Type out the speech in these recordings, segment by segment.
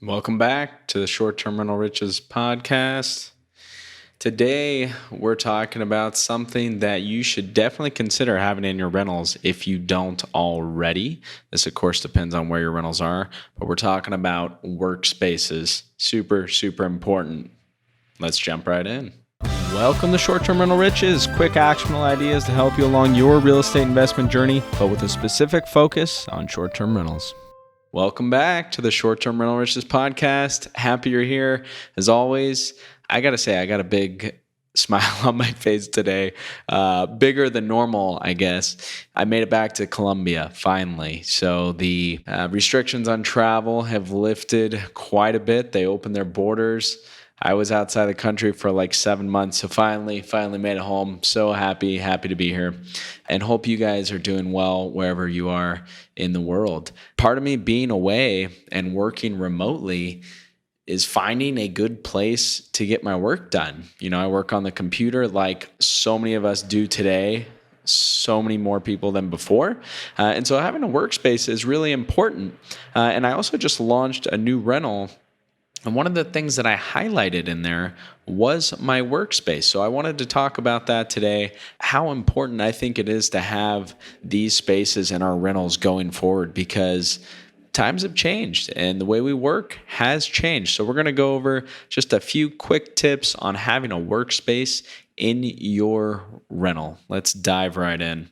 Welcome back to the Short-Term Rental Riches podcast. Today, we're talking about something that you should definitely consider having in your rentals if you don't already. This, of course, depends on where your rentals are, but we're talking about workspaces. Super, super important. Let's jump right in. Welcome to Short-Term Rental Riches, quick actionable ideas to help you along your real estate investment journey, but with a specific focus on short-term rentals. Welcome back to the Short-Term Rental Riches podcast. Happy you're here. As always, I got to say, I got a big smile on my face today. Bigger than normal, I guess. I made it back to Colombia, finally. So the restrictions on travel have lifted quite a bit. They opened their borders. I was outside the country for like 7 months, so finally made it home. So happy to be here, and hope you guys are doing well wherever you are in the world. Part of me being away and working remotely is finding a good place to get my work done. You know, I work on the computer like so many of us do today, so many more people than before. And so having a workspace is really important. And I also just launched a new rental. And one of the things that I highlighted in there was my workspace. So I wanted to talk about that today, how important I think it is to have these spaces in our rentals going forward, because times have changed and the way we work has changed. So we're going to go over just a few quick tips on having a workspace in your rental. Let's dive right in.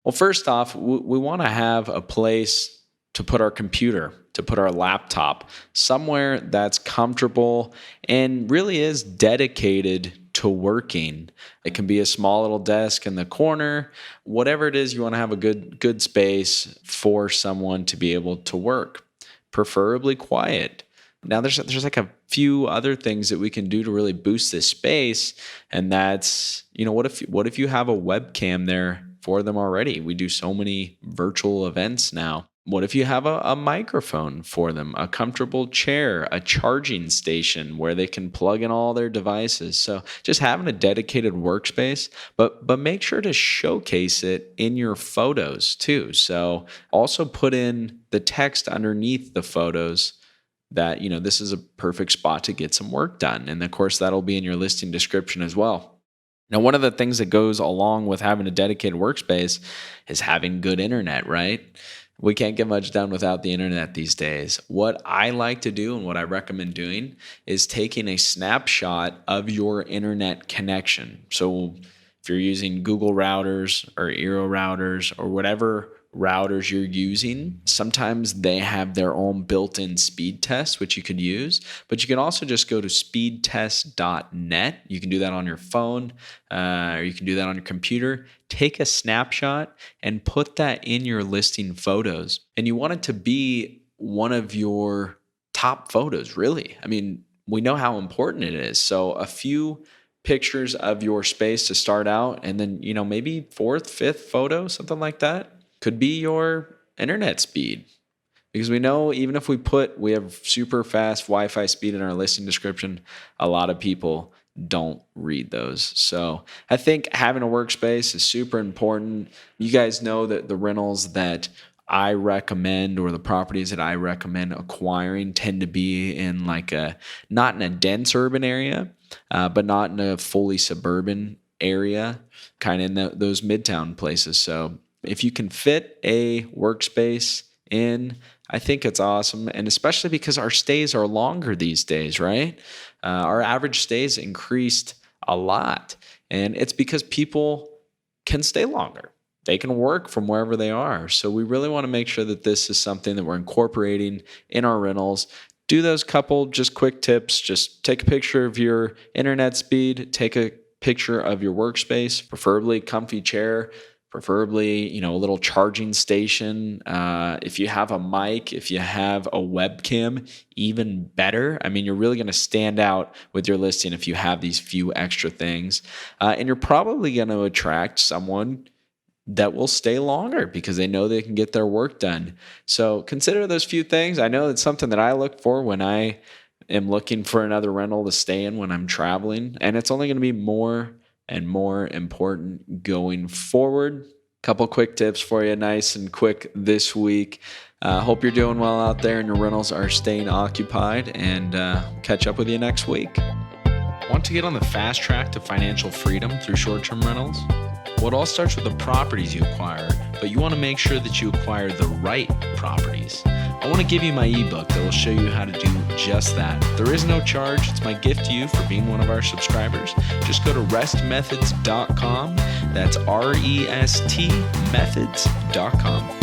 Well, first off, we want to have a place to put our computer, to put our laptop, somewhere that's comfortable and really is dedicated to working. It can be a small little desk in the corner. Whatever it is, you want to have a good space for someone to be able to work, preferably quiet. Now, there's like a few other things that we can do to really boost this space, and that's, what if you have a webcam there for them already? We do so many virtual events now. What if you have a microphone for them, a comfortable chair, a charging station where they can plug in all their devices? So just having a dedicated workspace, but make sure to showcase it in your photos too. So also put in the text underneath the photos that, this is a perfect spot to get some work done. And of course, that'll be in your listing description as well. Now, one of the things that goes along with having a dedicated workspace is having good internet, right? We can't get much done without the internet these days. What I like to do and what I recommend doing is taking a snapshot of your internet connection. So if you're using Google routers or Eero routers or whatever routers you're using, sometimes they have their own built-in speed test, which you could use, but you can also just go to speedtest.net. You can do that on your phone, or you can do that on your computer. Take a snapshot and put that in your listing photos. And you want it to be one of your top photos, really. I mean, we know how important it is. So a few pictures of your space to start out, and then, maybe fourth, fifth photo, something like that, could be your internet speed. Because we know even if we have super fast Wi-Fi speed in our listing description, a lot of people don't read those. So I think having a workspace is super important. You guys know that the rentals that I recommend, or the properties that I recommend acquiring, tend to be in not in a dense urban area, but not in a fully suburban area, kind of in those midtown places. So if you can fit a workspace in, I think it's awesome. And especially because our stays are longer these days, right? Our average stays increased a lot. And it's because people can stay longer. They can work from wherever they are. So we really want to make sure that this is something that we're incorporating in our rentals. Do those couple just quick tips. Just take a picture of your internet speed. Take a picture of your workspace, preferably comfy chair, preferably, a little charging station. If you have a mic, if you have a webcam, even better. I mean, you're really going to stand out with your listing if you have these few extra things. And you're probably going to attract someone that will stay longer because they know they can get their work done. So consider those few things. I know it's something that I look for when I am looking for another rental to stay in when I'm traveling. And it's only going to be more and more important going forward. Couple quick tips for you, nice and quick this week. Hope you're doing well out there and your rentals are staying occupied, and catch up with you next week. Want to get on the fast track to financial freedom through short-term rentals? Well, it all starts with the properties you acquire, but you want to make sure that you acquire the right properties. I want to give you my ebook that will show you how to do just that. There is no charge. It's my gift to you for being one of our subscribers. Just go to restmethods.com. That's REST methods.com.